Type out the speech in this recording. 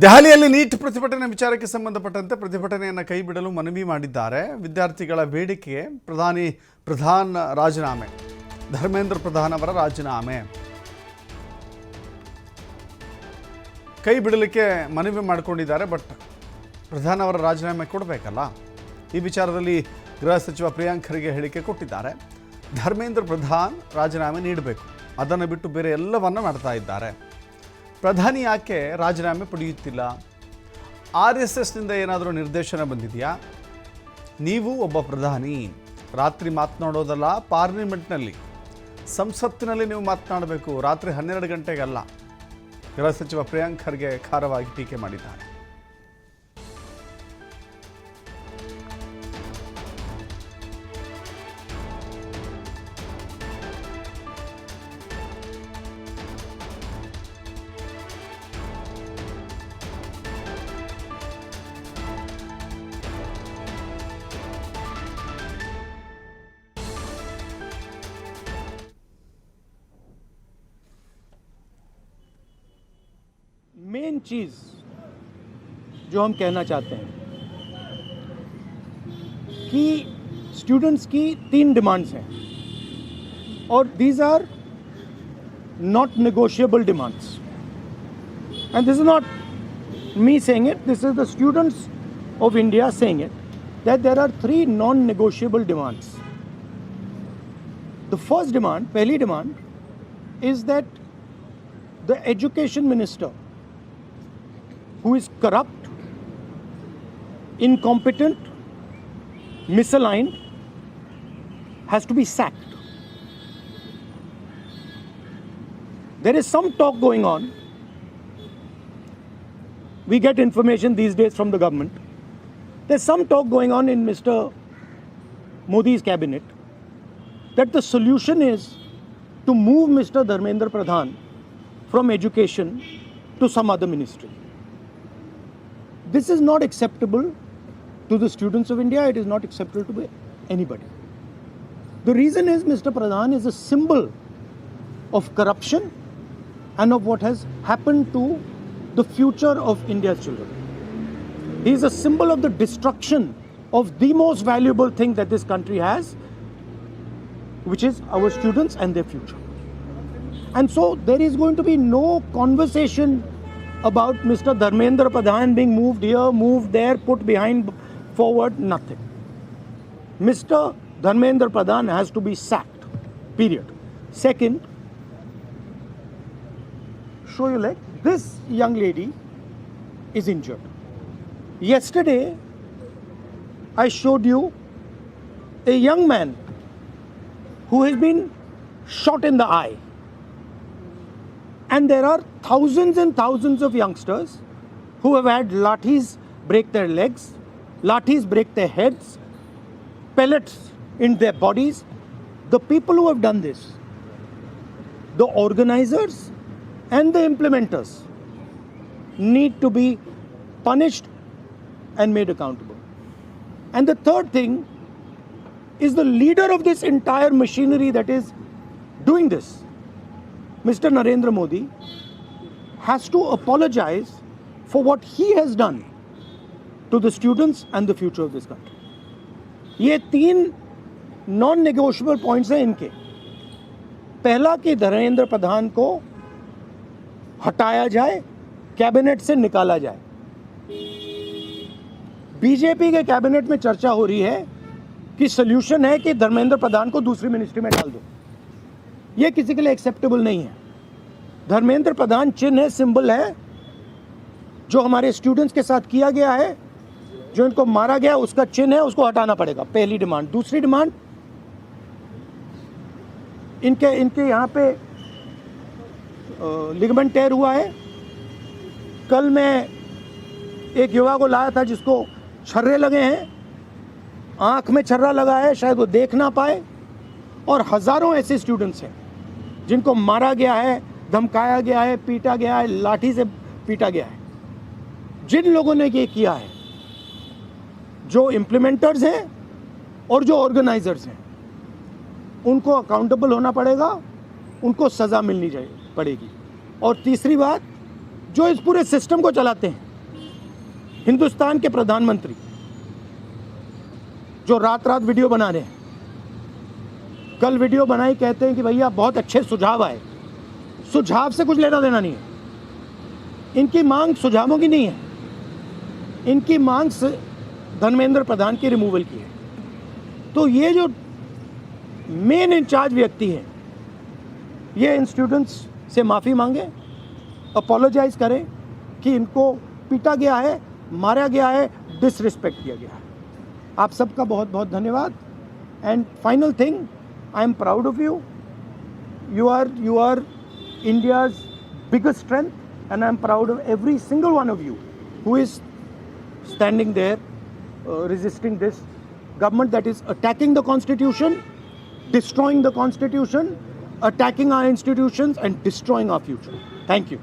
ದೆಹಲಿಯಲ್ಲಿ ನೀಟ್ ಪ್ರತಿಭಟನೆ ವಿಚಾರಕ್ಕೆ ಸಂಬಂಧಪಟ್ಟಂತೆ ಪ್ರತಿಭಟನೆಯನ್ನು ಕೈಬಿಡಲು ಮನವಿ ಮಾಡಿದ್ದಾರೆ ವಿದ್ಯಾರ್ಥಿಗಳ ಬೇಡಿಕೆಗೆ ಪ್ರಧಾನ್ ರಾಜೀನಾಮೆ ಧರ್ಮೇಂದ್ರ ಪ್ರಧಾನ್ ಅವರ ರಾಜೀನಾಮೆ ಕೈ ಬಿಡಲಿಕ್ಕೆ ಮನವಿ ಮಾಡಿಕೊಂಡಿದ್ದಾರೆ. ಬಟ್ ಪ್ರಧಾನ್ ಅವರ ರಾಜೀನಾಮೆ ಕೊಡಬೇಕಲ್ಲ. ಈ ವಿಚಾರದಲ್ಲಿ ಗೃಹ ಸಚಿವ ಪ್ರಿಯಾಂಕ್ ಖರ್ಗೆ ಹೇಳಿಕೆ ಕೊಟ್ಟಿದ್ದಾರೆ. ಧರ್ಮೇಂದ್ರ ಪ್ರಧಾನ್ ರಾಜೀನಾಮೆ ನೀಡಬೇಕು, ಅದನ್ನು ಬಿಟ್ಟು ಬೇರೆ ಎಲ್ಲವನ್ನ ಮಾಡ್ತಾ ಇದ್ದಾರೆ. ಪ್ರಧಾನಿ ಯಾಕೆ ರಾಜೀನಾಮೆ ಪಡೆಯುತ್ತಿಲ್ಲ? RSSನಿಂದ ಏನಾದರೂ ನಿರ್ದೇಶನ ಬಂದಿದೆಯಾ? ನೀವು ಒಬ್ಬ ಪ್ರಧಾನಿ, ರಾತ್ರಿ ಮಾತನಾಡೋದಲ್ಲ, ಪಾರ್ಲಿಮೆಂಟ್ನಲ್ಲಿ ಸಂಸತ್ತಿನಲ್ಲಿ ನೀವು ಮಾತನಾಡಬೇಕು, ರಾತ್ರಿ 12 ಗಂಟೆಗಲ್ಲ. ಗೃಹ ಸಚಿವ ಪ್ರಿಯಾಂಕ್ ಖರ್ಗೆ ಖಾರವಾಗಿ ಟೀಕೆ ಮಾಡಿದ್ದಾರೆ. मेन चीज़ जो हम कहना चाहते हैं कि स्टूडेंट्स की 3 डिमांड्स हैं और these are not negotiable demands. And this is not me saying it, this is the students of India saying it, that there are 3 non-negotiable demands. The first demand, पहली demand, is that the education minister, who is corrupt, incompetent, misaligned, has to be sacked. There is some talk going on. We get information these days from the government. There's some talk going on in Mr. Modi's cabinet that the solution is to move Mr. Dharmendra Pradhan from education to some other ministry. This is not acceptable to the students of India. It is not acceptable to anybody. The reason is Mr. Pradhan is a symbol of corruption and of what has happened to the future of India's children. He is a symbol of the destruction of the most valuable thing that this country has, which is our students and their future. And so there is going to be no conversation about Mr. Dharmendra Pradhan being moved here, moved there, put behind, forward, nothing. Mr. Dharmendra Pradhan has to be sacked, period. Second, show your leg. This young lady is injured. Yesterday, I showed you a young man who has been shot in the eye. And there are thousands and thousands of youngsters who have had lathis break their legs, lathis break their heads, pellets in their bodies. The people who have done this, the organizers and the implementers, need to be punished and made accountable. And the third thing is the leader of this entire machinery that is doing this, Mr. Narendra Modi, has to apologize for what he has done to the students and the future of this country. ये 3 non-negotiable points हैं इनके. पहला कि धर्मेंद्र प्रधान को हटाया जाए, cabinet से निकाला जाए. बीजेपी के कैबिनेट में चर्चा हो रही है कि सोल्यूशन है कि धर्मेंद्र प्रधान को दूसरी मिनिस्ट्री में डाल दो. ये किसी के लिए एक्सेप्टेबल नहीं है. धर्मेंद्र प्रधान चिन्ह है, सिंबल है, जो हमारे स्टूडेंट्स के साथ किया गया है, जो इनको मारा गया उसका चिन्ह है, उसको हटाना पड़ेगा. पहली डिमांड. दूसरी डिमांड, इनके यहाँ पे लिगामेंट टेयर हुआ है. कल मैं एक युवा को लाया था जिसको छर्रे लगे हैं, आँख में छर्रा लगा है, शायद वो देख ना पाए. और हज़ारों ऐसे स्टूडेंट्स हैं जिनको मारा गया है, धमकाया गया है, पीटा गया है, लाठी से पीटा गया है. जिन लोगों ने ये किया है, जो इम्प्लीमेंटर्स हैं और जो ऑर्गेनाइजर्स हैं, उनको अकाउंटेबल होना पड़ेगा, उनको सज़ा मिलनी पड़ेगी. और तीसरी बात, जो इस पूरे सिस्टम को चलाते हैं, हिंदुस्तान के प्रधानमंत्री जो रात रात वीडियो बना रहे हैं, कल वीडियो बनाई, कहते हैं कि भैया बहुत अच्छे सुझाव आए। सुझाव से कुछ लेना देना नहीं है। इनकी मांग सुझावों की नहीं है, इनकी मांग धर्मेंद्र प्रधान की रिमूवल की है। तो ये जो मेन इंचार्ज व्यक्ति हैं, ये इन स्टूडेंट्स से माफ़ी मांगे, अपोलोजाइज करें कि इनको पीटा गया है, मारा गया है, डिसरिस्पेक्ट किया गया है। आप सबका बहुत बहुत धन्यवाद। And final thing, I am proud of you. You are India's biggest strength, and I am proud of every single one of you who is standing there resisting this government that is attacking the constitution, destroying the constitution, attacking our institutions and destroying our future. Thank you.